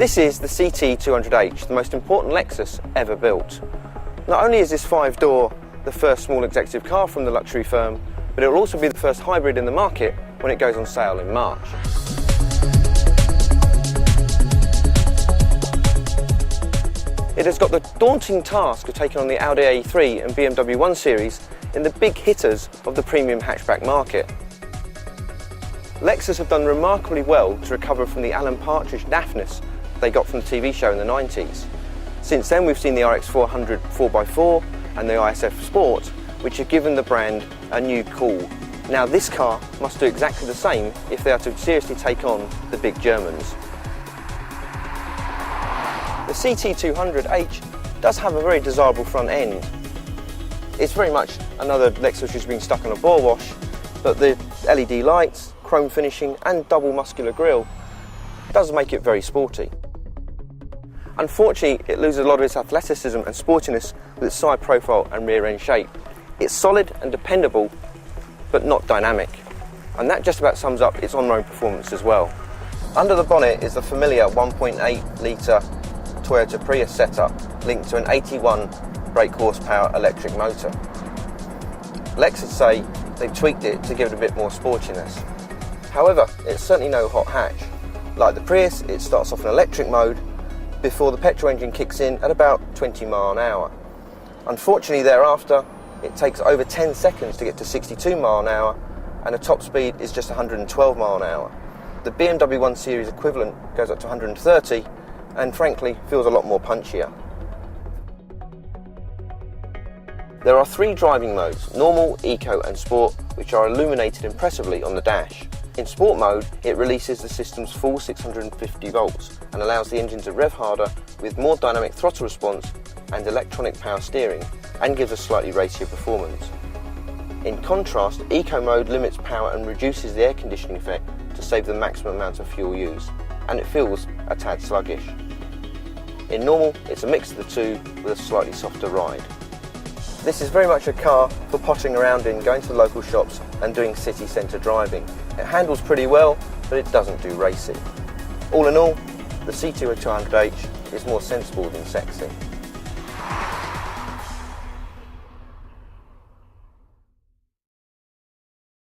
This is the CT200H, the most important Lexus ever built. Not only is this 5-door the first small executive car from the luxury firm, but it will also be the first hybrid in the market when it goes on sale in March. It has got the daunting task of taking on the Audi A3 and BMW 1 Series in the big hitters of the premium hatchback market. Lexus have done remarkably well to recover from the Alan Partridge naffness they got from the TV show in the 90s. Since then we've seen the RX 400 4x4 and the ISF Sport, which have given the brand a new cool. Now this car must do exactly the same if they are to seriously take on the big Germans. The CT200H does have a very desirable front end. It's very much another Lexus which has been stuck on a bore wash, but the LED lights, chrome finishing and double muscular grille does make it very sporty. Unfortunately, it loses a lot of its athleticism and sportiness with its side profile and rear end shape. It's solid and dependable, but not dynamic. And that just about sums up its on-road performance as well. Under the bonnet is the familiar 1.8 litre Toyota Prius setup linked to an 81 brake horsepower electric motor. Lexus say they've tweaked it to give it a bit more sportiness. However, it's certainly no hot hatch. Like the Prius, it starts off in electric mode before the petrol engine kicks in at about 20 miles an hour. Unfortunately thereafter, it takes over 10 seconds to get to 62 miles an hour and the top speed is just 112 miles an hour. The BMW 1 Series equivalent goes up to 130 and frankly feels a lot more punchier. There are 3 driving modes, normal, eco and sport, which are illuminated impressively on the dash. In sport mode, it releases the system's full 650 volts and allows the engine to rev harder with more dynamic throttle response and electronic power steering, and gives a slightly racier performance. In contrast, eco mode limits power and reduces the air conditioning effect to save the maximum amount of fuel used, and it feels a tad sluggish. In normal, it's a mix of the two with a slightly softer ride. This is very much a car for pottering around in, going to the local shops and doing city centre driving. It handles pretty well, but it doesn't do racing. All in all, the CT200H is more sensible than sexy.